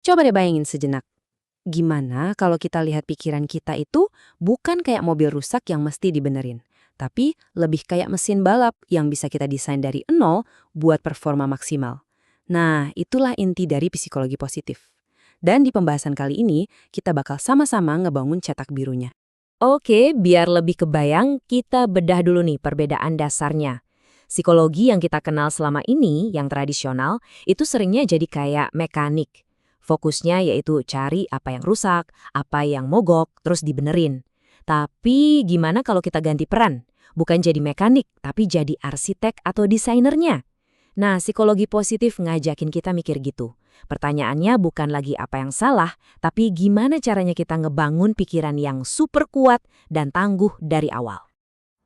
Coba deh bayangin sejenak. Gimana kalau kita lihat pikiran kita itu bukan kayak mobil rusak yang mesti dibenerin, tapi lebih kayak mesin balap yang bisa kita desain dari nol buat performa maksimal. Nah, itulah inti dari psikologi positif. Dan di pembahasan kali ini, kita bakal sama-sama ngebangun cetak birunya. Oke, biar lebih kebayang, kita bedah dulu nih perbedaan dasarnya. Psikologi yang kita kenal selama ini, yang tradisional, itu seringnya jadi kayak mekanik. Fokusnya yaitu cari apa yang rusak, apa yang mogok, terus dibenerin. Tapi gimana kalau kita ganti peran? Bukan jadi mekanik, tapi jadi arsitek atau desainernya. Nah, psikologi positif ngajakin kita mikir gitu. Pertanyaannya bukan lagi apa yang salah, tapi gimana caranya kita ngebangun pikiran yang super kuat dan tangguh dari awal.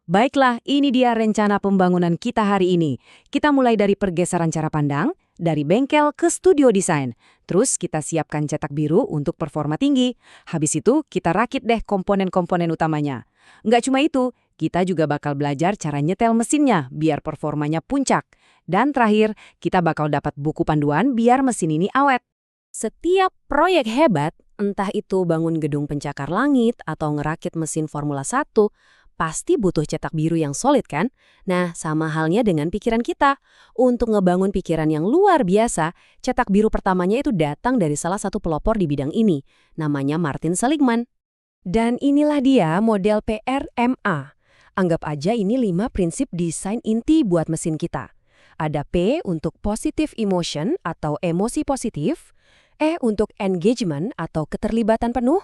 Baiklah, ini dia rencana pembangunan kita hari ini. Kita mulai dari pergeseran cara pandang, dari bengkel ke studio desain. Terus kita siapkan cetak biru untuk performa tinggi. Habis itu kita rakit deh komponen-komponen utamanya. Nggak cuma itu, kita juga bakal belajar cara nyetel mesinnya biar performanya puncak. Dan terakhir, kita bakal dapat buku panduan biar mesin ini awet. Setiap proyek hebat, entah itu bangun gedung pencakar langit atau ngerakit mesin Formula 1, pasti butuh cetak biru yang solid kan? Nah, sama halnya dengan pikiran kita. Untuk ngebangun pikiran yang luar biasa, cetak biru pertamanya itu datang dari salah satu pelopor di bidang ini. Namanya Martin Seligman. Dan inilah dia model PRMA. Anggap aja ini 5 prinsip desain inti buat mesin kita. Ada P untuk positive emotion atau emosi positif, E untuk engagement atau keterlibatan penuh,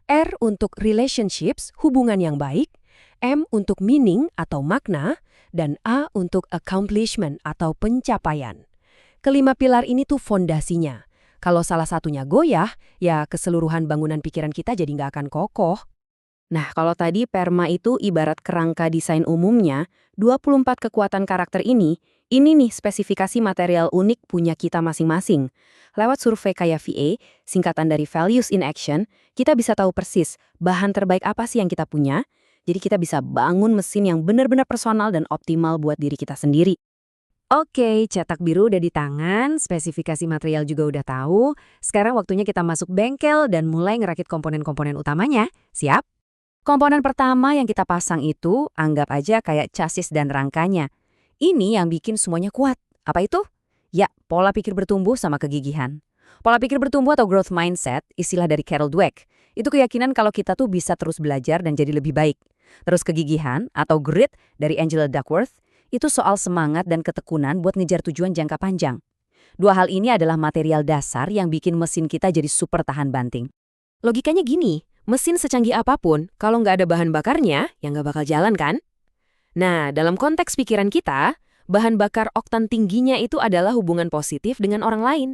R untuk relationships, hubungan yang baik, M untuk meaning atau makna, dan A untuk accomplishment atau pencapaian. Kelima pilar ini tuh fondasinya. Kalau salah satunya goyah, ya keseluruhan bangunan pikiran kita jadi nggak akan kokoh. Nah, kalau tadi PERMA itu ibarat kerangka desain umumnya, 24 kekuatan karakter ini nih spesifikasi material unik punya kita masing-masing. Lewat survei kayak VA, singkatan dari Values in Action, kita bisa tahu persis bahan terbaik apa sih yang kita punya. Jadi kita bisa bangun mesin yang benar-benar personal dan optimal buat diri kita sendiri. Oke, cetak biru udah di tangan, spesifikasi material juga udah tahu. Sekarang waktunya kita masuk bengkel dan mulai ngerakit komponen-komponen utamanya. Siap? Komponen pertama yang kita pasang itu, anggap aja kayak chassis dan rangkanya. Ini yang bikin semuanya kuat. Apa itu? Ya, pola pikir bertumbuh sama kegigihan. Pola pikir bertumbuh atau growth mindset, istilah dari Carol Dweck, itu keyakinan kalau kita tuh bisa terus belajar dan jadi lebih baik. Terus kegigihan atau grit dari Angela Duckworth, itu soal semangat dan ketekunan buat ngejar tujuan jangka panjang. Dua hal ini adalah material dasar yang bikin mesin kita jadi super tahan banting. Logikanya gini, mesin secanggih apapun, kalau nggak ada bahan bakarnya, ya nggak bakal jalan kan? Nah, dalam konteks pikiran kita, bahan bakar oktan tingginya itu adalah hubungan positif dengan orang lain.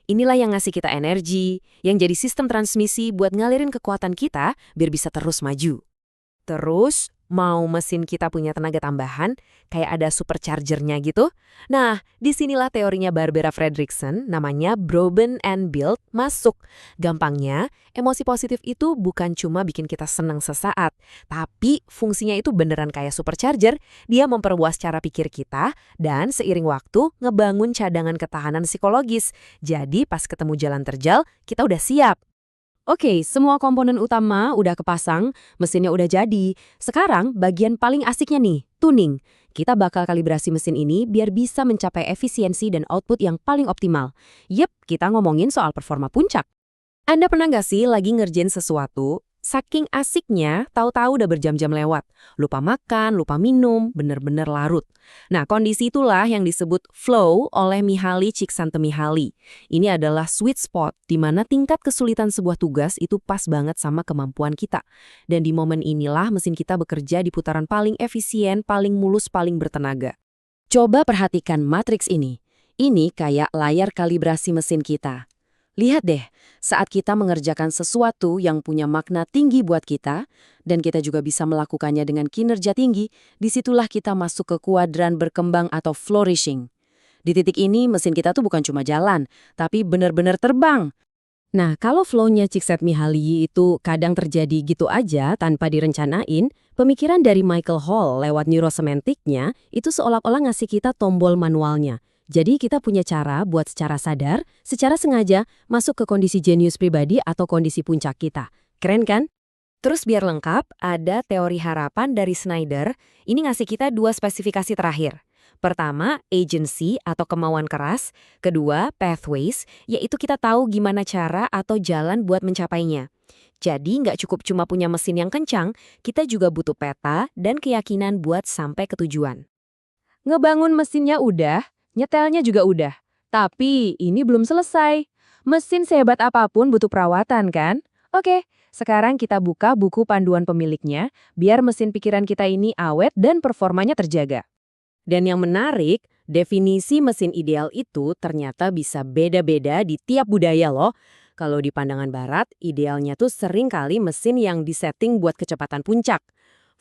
Inilah yang ngasih kita energi, yang jadi sistem transmisi buat ngalirin kekuatan kita biar bisa terus maju. Terus, mau mesin kita punya tenaga tambahan, kayak ada superchargernya gitu. Nah, disinilah teorinya Barbara Fredrickson, namanya Broaden and Build, masuk. Gampangnya, emosi positif itu bukan cuma bikin kita senang sesaat, tapi fungsinya itu beneran kayak supercharger. Dia memperluas cara pikir kita, dan seiring waktu ngebangun cadangan ketahanan psikologis. Jadi pas ketemu jalan terjal, kita udah siap. Oke, semua komponen utama udah kepasang, mesinnya udah jadi. Sekarang bagian paling asiknya nih, tuning. Kita bakal kalibrasi mesin ini biar bisa mencapai efisiensi dan output yang paling optimal. Yep, kita ngomongin soal performa puncak. Anda pernah nggak sih lagi ngerjain sesuatu, saking asiknya, tahu-tahu udah berjam-jam lewat. Lupa makan, lupa minum, bener-bener larut. Nah, kondisi itulah yang disebut flow oleh Mihaly Csikszentmihalyi. Ini adalah sweet spot, di mana tingkat kesulitan sebuah tugas itu pas banget sama kemampuan kita. Dan di momen inilah mesin kita bekerja di putaran paling efisien, paling mulus, paling bertenaga. Coba perhatikan matriks ini. Ini kayak layar kalibrasi mesin kita. Lihat deh, saat kita mengerjakan sesuatu yang punya makna tinggi buat kita, dan kita juga bisa melakukannya dengan kinerja tinggi, disitulah kita masuk ke kuadran berkembang atau flourishing. Di titik ini, mesin kita tuh bukan cuma jalan, tapi benar-benar terbang. Nah, kalau flow-nya Csikszentmihalyi itu kadang terjadi gitu aja tanpa direncanain, pemikiran dari Michael Hall lewat neurosemantiknya itu seolah-olah ngasih kita tombol manualnya. Jadi kita punya cara buat secara sadar, secara sengaja masuk ke kondisi jenius pribadi atau kondisi puncak kita. Keren kan? Terus biar lengkap, ada teori harapan dari Snyder, ini ngasih kita 2 spesifikasi terakhir. Pertama, agency atau kemauan keras. Kedua, pathways, yaitu kita tahu gimana cara atau jalan buat mencapainya. Jadi nggak cukup cuma punya mesin yang kencang, kita juga butuh peta dan keyakinan buat sampai ke tujuan. Ngebangun mesinnya udah, nyetelnya juga udah. Tapi ini belum selesai. Mesin sehebat apapun butuh perawatan kan? Oke, sekarang kita buka buku panduan pemiliknya, biar mesin pikiran kita ini awet dan performanya terjaga. Dan yang menarik, definisi mesin ideal itu ternyata bisa beda-beda di tiap budaya loh. Kalau di pandangan barat, idealnya tuh sering kali mesin yang disetting buat kecepatan puncak.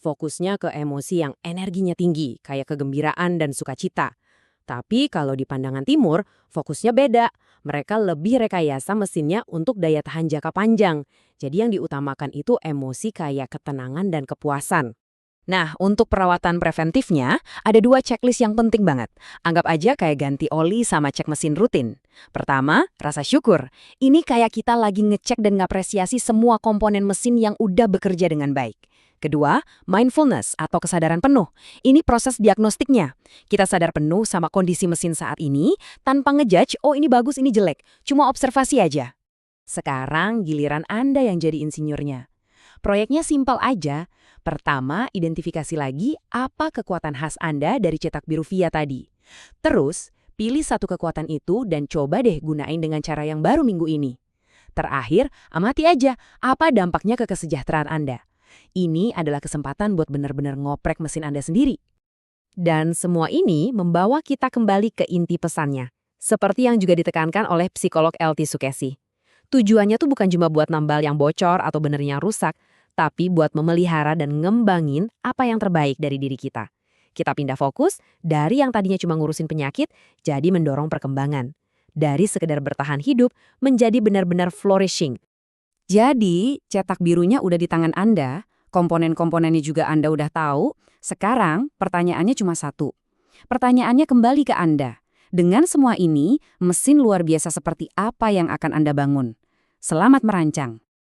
Fokusnya ke emosi yang energinya tinggi, kayak kegembiraan dan sukacita. Tapi kalau di pandangan timur, fokusnya beda. Mereka lebih rekayasa mesinnya untuk daya tahan jangka panjang. Jadi yang diutamakan itu emosi kayak ketenangan dan kepuasan. Nah, untuk perawatan preventifnya, ada 2 checklist yang penting banget. Anggap aja kayak ganti oli sama cek mesin rutin. Pertama, rasa syukur. Ini kayak kita lagi ngecek dan ngapresiasi semua komponen mesin yang udah bekerja dengan baik. Kedua, mindfulness atau kesadaran penuh. Ini proses diagnostiknya. Kita sadar penuh sama kondisi mesin saat ini, tanpa ngejudge, oh ini bagus, ini jelek. Cuma observasi aja. Sekarang giliran Anda yang jadi insinyurnya. Proyeknya simpel aja. Pertama, identifikasi lagi apa kekuatan khas Anda dari cetak biru VIA tadi. Terus, pilih satu kekuatan itu dan coba deh gunain dengan cara yang baru minggu ini. Terakhir, amati aja apa dampaknya ke kesejahteraan Anda. Ini adalah kesempatan buat benar-benar ngoprek mesin Anda sendiri. Dan semua ini membawa kita kembali ke inti pesannya. Seperti yang juga ditekankan oleh psikolog LT Sukesi. Tujuannya tuh bukan cuma buat nambal yang bocor atau benernya rusak, tapi buat memelihara dan ngembangin apa yang terbaik dari diri kita. Kita pindah fokus dari yang tadinya cuma ngurusin penyakit, jadi mendorong perkembangan. Dari sekedar bertahan hidup, menjadi benar-benar flourishing. Jadi, cetak birunya udah di tangan Anda, komponen-komponennya juga Anda udah tahu, sekarang pertanyaannya cuma satu. Pertanyaannya kembali ke Anda. Dengan semua ini, mesin luar biasa seperti apa yang akan Anda bangun? Selamat merancang.